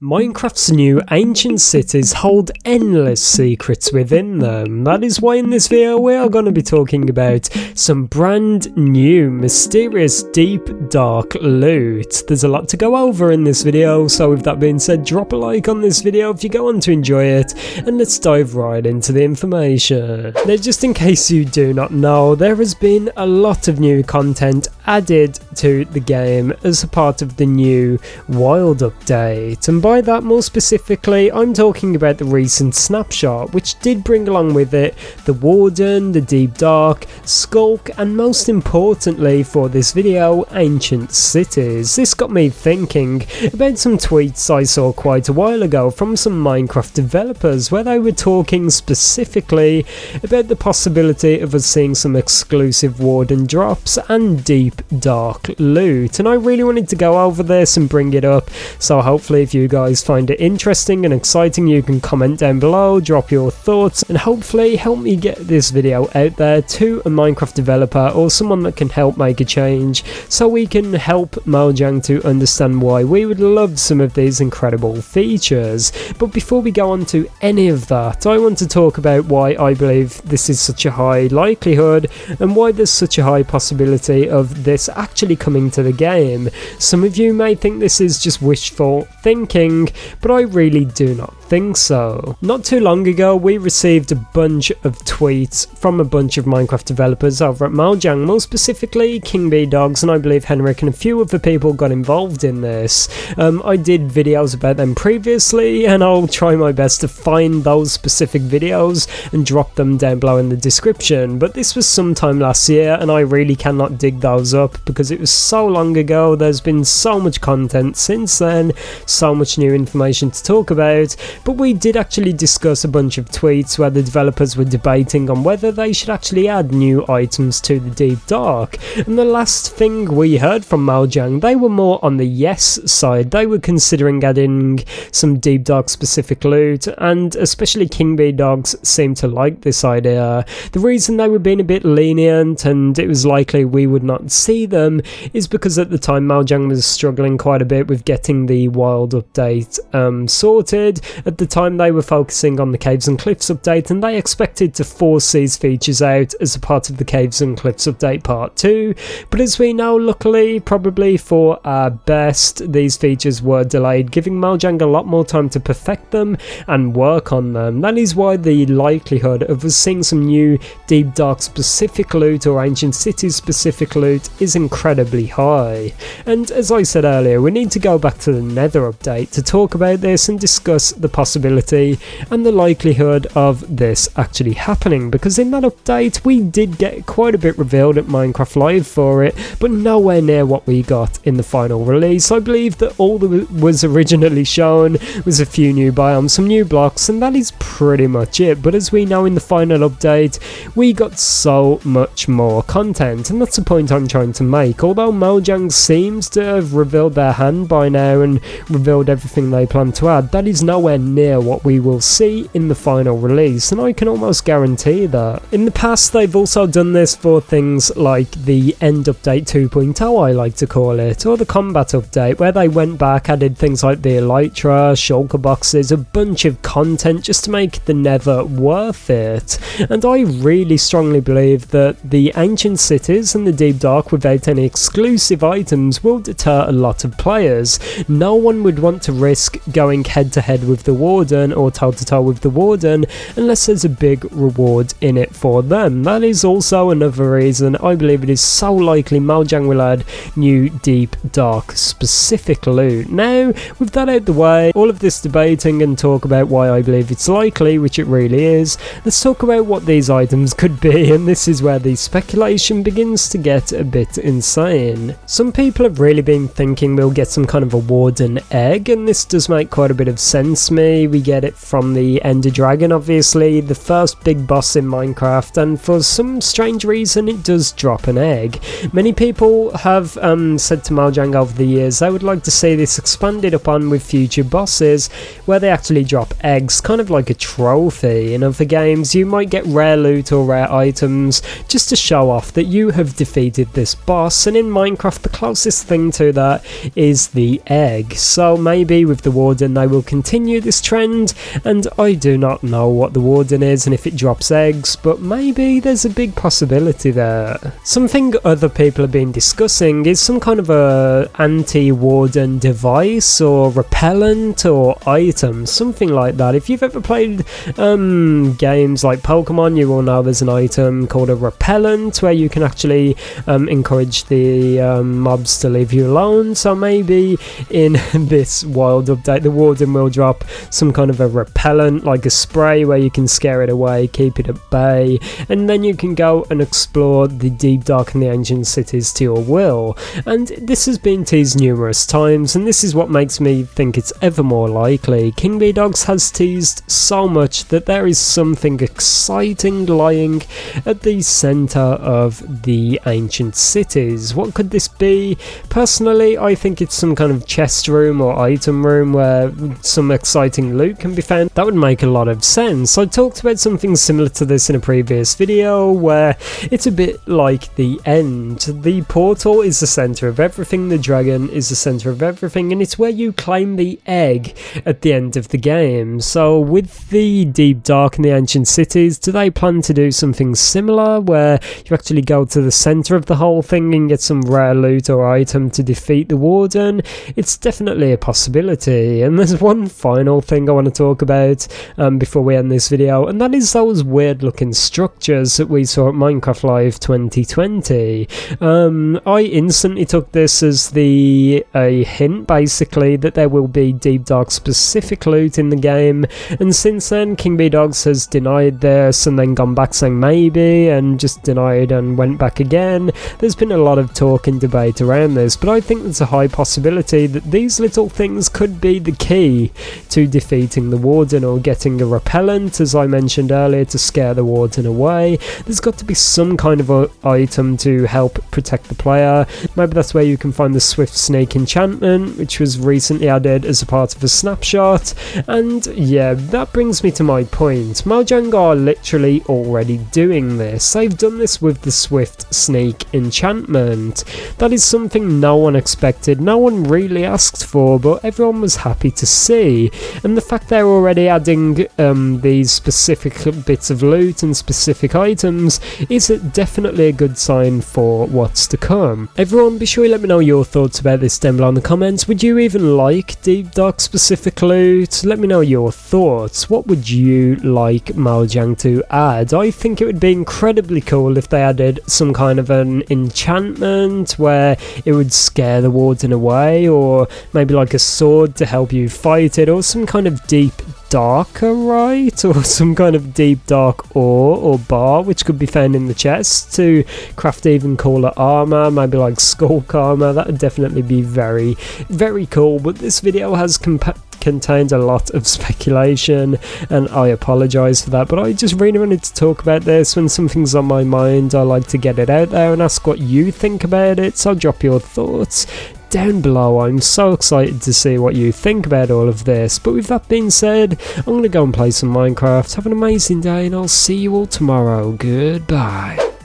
Minecraft's new ancient cities hold endless secrets within them. That is why in this video we are going to be talking about some brand new, mysterious, deep, dark loot. There's a lot to go over in this video, so with that being said, drop a like on this video if you go on to enjoy it, and let's dive right into the information. Now, just in case you do not know, there has been a lot of new content added to the game as a part of the new Wild update, and by that more specifically I'm talking about the recent snapshot, which did bring along with it the Warden, the Deep Dark, Skulk, and most importantly for this video, ancient cities. This got me thinking about some tweets I saw quite a while ago from some Minecraft developers where they were talking specifically about the possibility of us seeing some exclusive Warden drops and Deep Dark loot, and I really wanted to go over this and bring it up, so hopefully if you guys find it interesting and exciting you can comment down below, drop your thoughts, and hopefully help me get this video out there to a Minecraft developer or someone that can help make a change, so we can help Mojang to understand why we would love some of these incredible features. But before we go on to any of that, I want to talk about why I believe this is such a high likelihood and why there's such a high possibility of this actually coming to the game. Some of you may think this is just wishful thinking, but I really do not think so. Not too long ago we received a bunch of tweets from a bunch of Minecraft developers over at Mojang, more specifically King B Dogs, and I believe Henrik and a few other people got involved in this. I did videos about them previously and I'll try my best to find those specific videos and drop them down below in the description, but this was sometime last year and I really cannot dig those up because it was so long ago. There's been so much content since then, so much new information to talk about, but we did actually discuss a bunch of tweets where the developers were debating on whether they should actually add new items to the Deep Dark, and the last thing we heard from Mojang, they were more on the yes side. They were considering adding some Deep Dark specific loot, and especially King B Dogs seemed to like this idea. The reason they were being a bit lenient and it was likely we would not see them is because at the time Mojang was struggling quite a bit with getting the Wild update sorted. At the time they were focusing on the Caves and Cliffs update and they expected to force these features out as a part of the Caves and Cliffs update part 2, but as we know, luckily, probably for our best, these features were delayed, giving Mojang a lot more time to perfect them and work on them. That is why the likelihood of us seeing some new Deep Dark specific loot or Ancient Cities specific loot is incredibly high. And as I said earlier, we need to go back to the Nether update to talk about this and discuss the possibility and the likelihood of this actually happening, because in that update we did get quite a bit revealed at Minecraft Live for it, but nowhere near what we got in the final release. I believe that all that was originally shown was a few new biomes, some new blocks, and that is pretty much it. But as we know, in the final update we got so much more content, and that's the point I'm trying to make. Although Mojang seems to have revealed their hand by now and revealed everything they plan to add, that is nowhere near what we will see in the final release, and I can almost guarantee that. In the past they've also done this for things like the End Update 2.0, I like to call it, or the Combat Update, where they went back, added things like the Elytra, shulker boxes, a bunch of content just to make the Nether worth it. And I really strongly believe that the Ancient Cities and the Deep Dark without any exclusive items will deter a lot of players. No one would want to risk going head to head with the Warden or toe to toe with the Warden unless there's a big reward in it for them. That is also another reason I believe it is so likely Mojang will add new Deep Dark specific loot. Now, with that out the way, all of this debating and talk about why I believe it's likely, which it really is, let's talk about what these items could be, and this is where the speculation begins to get a bit insane. Some people have really been thinking we'll get some kind of a Warden egg, and this does make quite a bit of sense to me. We get it from the Ender Dragon, obviously, the first big boss in Minecraft, and for some strange reason it does drop an egg. Many people have said to Mojang over the years they would like to see this expanded upon with future bosses where they actually drop eggs, kind of like a trophy. In other games you might get rare loot or rare items just to show off that you have defeated this boss, and in Minecraft the closest thing to that is the egg. So maybe maybe with the Warden they will continue this trend, and I do not know what the Warden is and if it drops eggs, but maybe there's a big possibility there. Something other people have been discussing is some kind of a anti-Warden device or repellent or item, something like that. If you've ever played games like Pokemon, you will know there's an item called a repellent where you can actually encourage the mobs to leave you alone. So maybe in this wild update the Warden will drop some kind of a repellent, like a spray where you can scare it away, keep it at bay, and then you can go and explore the deep, dark and the ancient cities to your will. And this has been teased numerous times, and this is what makes me think it's ever more likely. King B Dogs has teased so much that there is something exciting lying at the centre of the ancient cities. What could this be? Personally, I think it's some kind of chest room or item room where some exciting loot can be found. That would make a lot of sense. I talked about something similar to this in a previous video where it's a bit like the end. The portal is the centre of everything, the dragon is the centre of everything, and it's where you claim the egg at the end of the game. So with the deep, dark and the ancient cities, do they plan to do something similar where you actually go to the centre of the whole thing and get some rare loot or item to defeat the Warden? It's definitely a possibility. And there's one final thing I want to talk about before we end this video, and that is those weird looking structures that we saw at Minecraft Live 2020. I instantly took this as a hint basically that there will be deep, dark specific loot in the game, and since then King B Dogs has denied this and then gone back saying maybe, and just denied and went back again. There's been a lot of talk and debate around this, but I think there's a high possibility that these little things could be the key to defeating the Warden or getting a repellent, as I mentioned earlier, to scare the Warden away. There's got to be some kind of a item to help protect the player. Maybe that's where you can find the Swift Sneak enchantment, which was recently added as a part of a snapshot. And yeah, that brings me to my point. Mojang are literally already doing this. They've done this with the Swift Sneak enchantment. That is something no one expected, no one really asked for, but everyone was happy to see. And the fact they're already adding these specific bits of loot and specific items is definitely a good sign for what's to come. Everyone, be sure you let me know your thoughts about this down below in the comments. Would you even like deep, dark specific loot? Let me know your thoughts. What would you like Mojang to add? I think it would be incredibly cool if they added some kind of an enchantment where it would scare the Warden away, or maybe like a sword to help you fight it, or some kind of deep darker, right? Or some kind of deep dark ore or bar which could be found in the chest to craft even cooler armor, maybe like skulk armor. That would definitely be very, very cool. But this video has contained a lot of speculation, and I apologise for that, but I just really wanted to talk about this. When something's on my mind, I like to get it out there and ask what you think about it, so drop your thoughts down below. I'm so excited to see what you think about all of this. But with that being said, I'm going to go and play some Minecraft. Have an amazing day, and I'll see you all tomorrow. Goodbye.